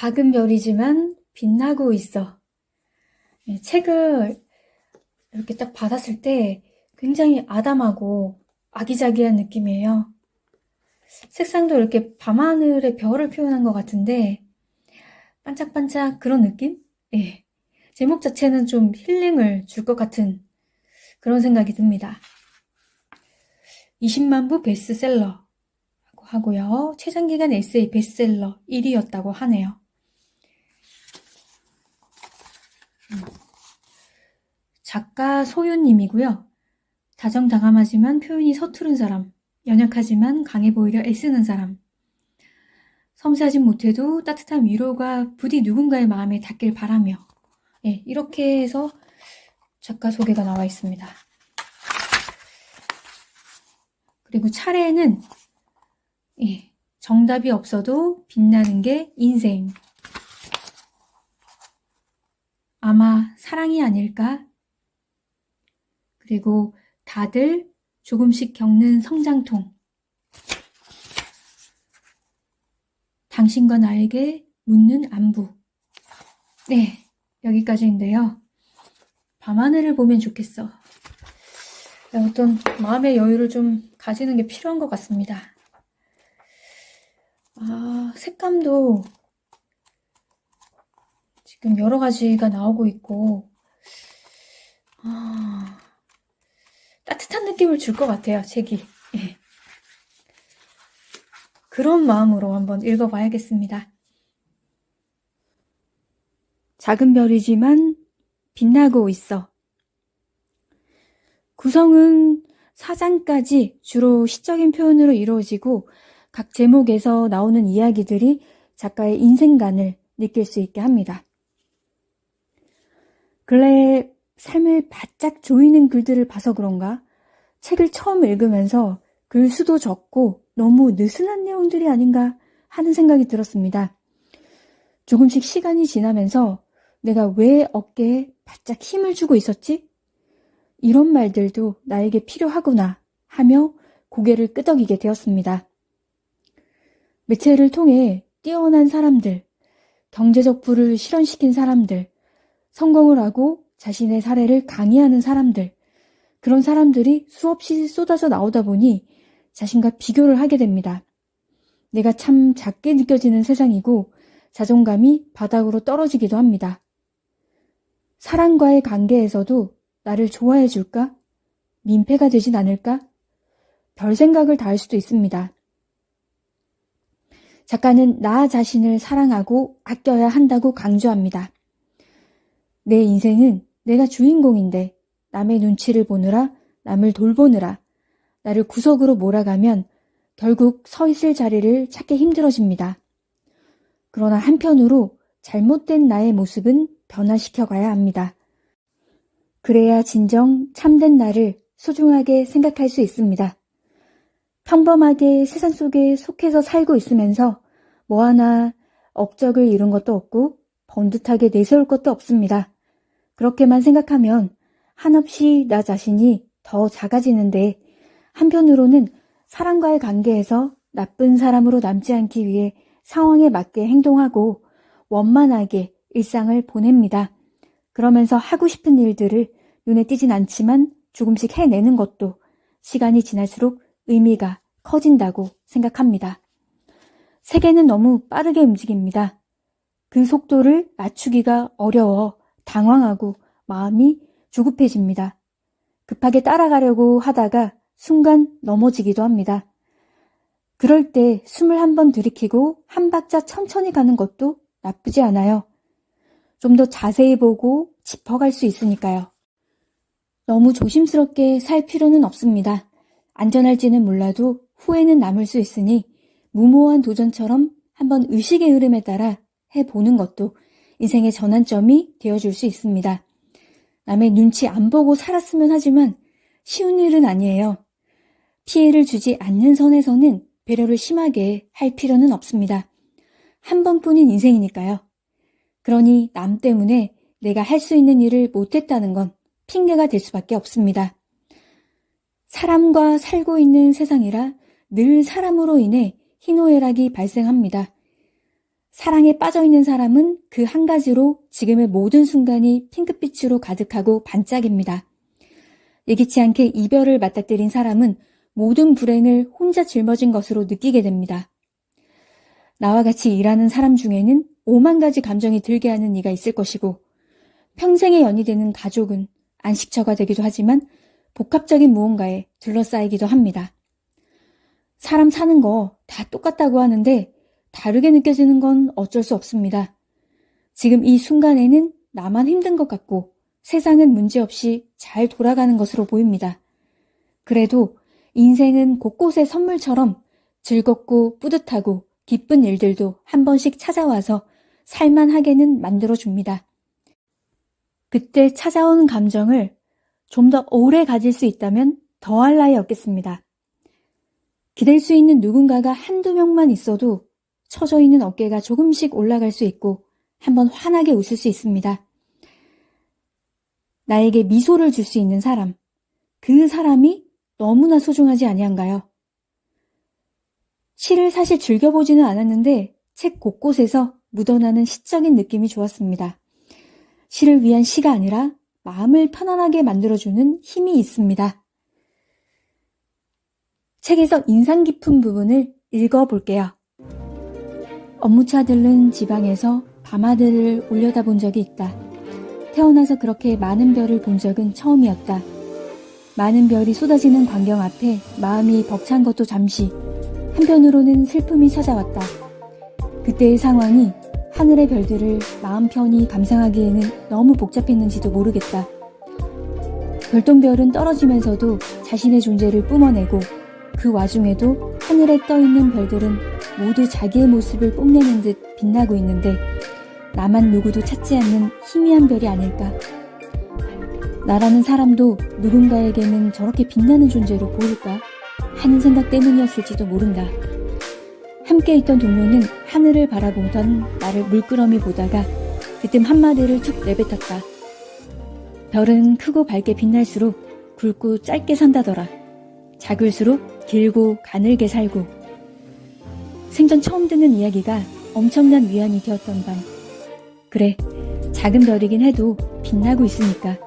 작은 별이지만 빛나고 있어. 책을 이렇게 딱 받았을 때 굉장히 아담하고 아기자기한 느낌이에요. 색상도 이렇게 밤하늘의 별을 표현한 것 같은데 반짝반짝 그런 느낌? 예. 제목 자체는 좀 힐링을 줄 것 같은 그런 생각이 듭니다. 20만 부 베스트셀러라고 하고요. 최장기간 에세이 베스트셀러 1위였다고 하네요. 작가 소윤님이고요. 다정다감하지만 표현이 서투른 사람, 연약하지만 강해 보이려 애쓰는 사람, 섬세하진 못해도 따뜻한 위로가 부디 누군가의 마음에 닿길 바라며, 이렇게 해서 작가 소개가 나와 있습니다. 그리고 차례는 정답이 없어도 빛나는 게 인생. 아마 사랑이 아닐까? 그리고 다들 조금씩 겪는 성장통. 당신과 나에게 묻는 안부. 네, 여기까지인데요. 밤하늘을 보면 좋겠어. 어떤 마음의 여유를 좀 가지는 게 필요한 것 같습니다. 색감도 지금 여러 가지가 나오고 있고 따뜻한 느낌을 줄 것 같아요, 책이. 그런 마음으로 한번 읽어봐야겠습니다. 작은 별이지만 빛나고 있어. 구성은 4장까지 주로 시적인 표현으로 이루어지고 각 제목에서 나오는 이야기들이 작가의 인생관을 느낄 수 있게 합니다. 근래 삶을 바짝 조이는 글들을 봐서 그런가 책을 처음 읽으면서 글 수도 적고 너무 느슨한 내용들이 아닌가 하는 생각이 들었습니다. 조금씩 시간이 지나면서 내가 왜 어깨에 바짝 힘을 주고 있었지? 이런 말들도 나에게 필요하구나 하며 고개를 끄덕이게 되었습니다. 매체를 통해 뛰어난 사람들, 경제적 부를 실현시킨 사람들, 성공을 하고 자신의 사례를 강의하는 사람들, 그런 사람들이 수없이 쏟아져 나오다 보니 자신과 비교를 하게 됩니다. 내가 참 작게 느껴지는 세상이고 자존감이 바닥으로 떨어지기도 합니다. 사람과의 관계에서도 나를 좋아해 줄까? 민폐가 되진 않을까? 별 생각을 다 할 수도 있습니다. 작가는 나 자신을 사랑하고 아껴야 한다고 강조합니다. 내 인생은 내가 주인공인데 남의 눈치를 보느라 남을 돌보느라 나를 구석으로 몰아가면 결국 서 있을 자리를 찾기 힘들어집니다. 그러나 한편으로 잘못된 나의 모습은 변화시켜 가야 합니다. 그래야 진정 참된 나를 소중하게 생각할 수 있습니다. 평범하게 세상 속에 속해서 살고 있으면서 뭐 하나 업적을 이룬 것도 없고 번듯하게 내세울 것도 없습니다. 그렇게만 생각하면 한없이 나 자신이 더 작아지는데 한편으로는 사람과의 관계에서 나쁜 사람으로 남지 않기 위해 상황에 맞게 행동하고 원만하게 일상을 보냅니다. 그러면서 하고 싶은 일들을 눈에 띄진 않지만 조금씩 해내는 것도 시간이 지날수록 의미가 커진다고 생각합니다. 세계는 너무 빠르게 움직입니다. 그 속도를 맞추기가 어려워 당황하고 마음이 조급해집니다. 급하게 따라가려고 하다가 순간 넘어지기도 합니다. 그럴 때 숨을 한번 들이키고 한 박자 천천히 가는 것도 나쁘지 않아요. 좀 더 자세히 보고 짚어갈 수 있으니까요. 너무 조심스럽게 살 필요는 없습니다. 안전할지는 몰라도 후회는 남을 수 있으니 무모한 도전처럼 한번 의식의 흐름에 따라 해보는 것도 인생의 전환점이 되어줄 수 있습니다. 남의 눈치 안 보고 살았으면 하지만 쉬운 일은 아니에요. 피해를 주지 않는 선에서는 배려를 심하게 할 필요는 없습니다. 한 번뿐인 인생이니까요. 그러니 남 때문에 내가 할 수 있는 일을 못했다는 건 핑계가 될 수밖에 없습니다. 사람과 살고 있는 세상이라 늘 사람으로 인해 희노애락이 발생합니다. 사랑에 빠져있는 사람은 그 한 가지로 지금의 모든 순간이 핑크빛으로 가득하고 반짝입니다. 예기치 않게 이별을 맞닥뜨린 사람은 모든 불행을 혼자 짊어진 것으로 느끼게 됩니다. 나와 같이 일하는 사람 중에는 5만 가지 감정이 들게 하는 이가 있을 것이고, 평생의 연이 되는 가족은 안식처가 되기도 하지만 복합적인 무언가에 둘러싸이기도 합니다. 사람 사는 거 다 똑같다고 하는데 다르게 느껴지는 건 어쩔 수 없습니다. 지금 이 순간에는 나만 힘든 것 같고 세상은 문제없이 잘 돌아가는 것으로 보입니다. 그래도 인생은 곳곳의 선물처럼 즐겁고 뿌듯하고 기쁜 일들도 한 번씩 찾아와서 살만하게는 만들어줍니다. 그때 찾아오는 감정을 좀 더 오래 가질 수 있다면 더할 나위 없겠습니다. 기댈 수 있는 누군가가 한두 명만 있어도 처져 있는 어깨가 조금씩 올라갈 수 있고 한번 환하게 웃을 수 있습니다. 나에게 미소를 줄 수 있는 사람, 그 사람이 너무나 소중하지 아니한가요? 시를 사실 즐겨보지는 않았는데 책 곳곳에서 묻어나는 시적인 느낌이 좋았습니다. 시를 위한 시가 아니라 마음을 편안하게 만들어주는 힘이 있습니다. 책에서 인상 깊은 부분을 읽어볼게요. 업무차 들른 지방에서 밤하늘을 올려다본 적이 있다. 태어나서 그렇게 많은 별을 본 적은 처음이었다. 많은 별이 쏟아지는 광경 앞에 마음이 벅찬 것도 잠시, 한편으로는 슬픔이 찾아왔다. 그때의 상황이 하늘의 별들을 마음 편히 감상하기에는 너무 복잡했는지도 모르겠다. 별똥별은 떨어지면서도 자신의 존재를 뿜어내고 그 와중에도 하늘에 떠있는 별들은 모두 자기의 모습을 뽐내는 듯 빛나고 있는데 나만 누구도 찾지 않는 희미한 별이 아닐까. 나라는 사람도 누군가에게는 저렇게 빛나는 존재로 보일까 하는 생각 때문이었을지도 모른다. 함께 있던 동료는 하늘을 바라보던 나를 물끄러미 보다가 그뜸 한마디를 툭 내뱉었다. 별은 크고 밝게 빛날수록 굵고 짧게 산다더라. 작을수록 길고 가늘게 살고. 생전 처음 듣는 이야기가 엄청난 위안이 되었던 밤. 그래, 작은 별이긴 해도 빛나고 있으니까.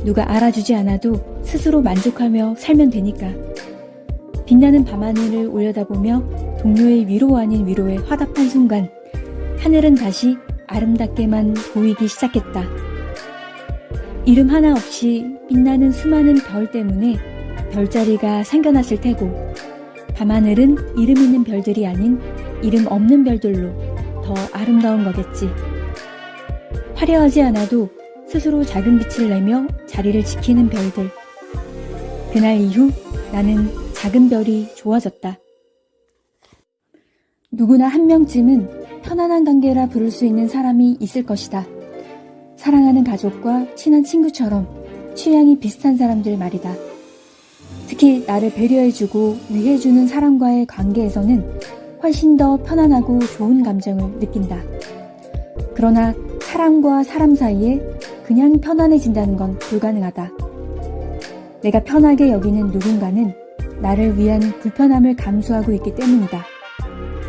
누가 알아주지 않아도 스스로 만족하며 살면 되니까. 빛나는 밤하늘을 올려다보며 동료의 위로 아닌 위로에 화답한 순간 하늘은 다시 아름답게만 보이기 시작했다. 이름 하나 없이 빛나는 수많은 별 때문에 별자리가 생겨났을 테고 밤하늘은 이름 있는 별들이 아닌 이름 없는 별들로 더 아름다운 거겠지. 화려하지 않아도 스스로 작은 빛을 내며 자리를 지키는 별들. 그날 이후 나는 작은 별이 좋아졌다. 누구나 한 명쯤은 편안한 관계라 부를 수 있는 사람이 있을 것이다. 사랑하는 가족과 친한 친구처럼 취향이 비슷한 사람들 말이다. 특히 나를 배려해주고 위해주는 사람과의 관계에서는 훨씬 더 편안하고 좋은 감정을 느낀다. 그러나 사람과 사람 사이에 그냥 편안해진다는 건 불가능하다. 내가 편하게 여기는 누군가는 나를 위한 불편함을 감수하고 있기 때문이다.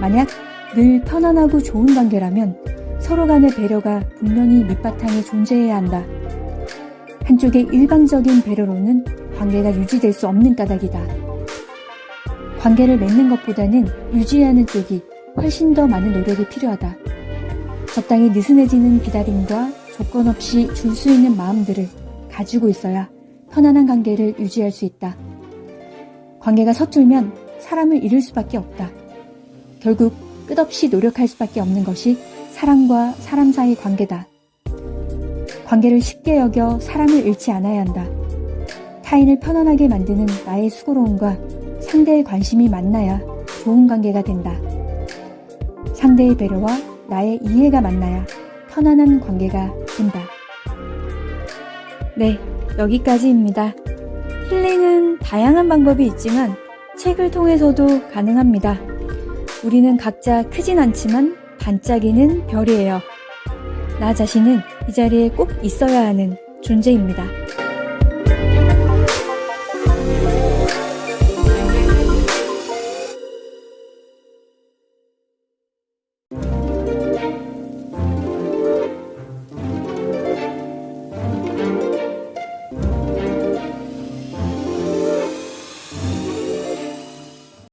만약 늘 편안하고 좋은 관계라면 서로 간의 배려가 분명히 밑바탕에 존재해야 한다. 한쪽의 일방적인 배려로는 관계가 유지될 수 없는 까닭이다. 관계를 맺는 것보다는 유지하는 쪽이 훨씬 더 많은 노력이 필요하다. 적당히 느슨해지는 기다림과 조건 없이 줄 수 있는 마음들을 가지고 있어야 편안한 관계를 유지할 수 있다. 관계가 서툴면 사람을 잃을 수밖에 없다. 결국 끝없이 노력할 수밖에 없는 것이 사람과 사람 사이 관계다. 관계를 쉽게 여겨 사람을 잃지 않아야 한다. 타인을 편안하게 만드는 나의 수고로움과 상대의 관심이 만나야 좋은 관계가 된다. 상대의 배려와 나의 이해가 만나야 편안한 관계가 된다. 네, 여기까지입니다. 힐링은 다양한 방법이 있지만 책을 통해서도 가능합니다. 우리는 각자 크진 않지만 반짝이는 별이에요. 나 자신은 이 자리에 꼭 있어야 하는 존재입니다.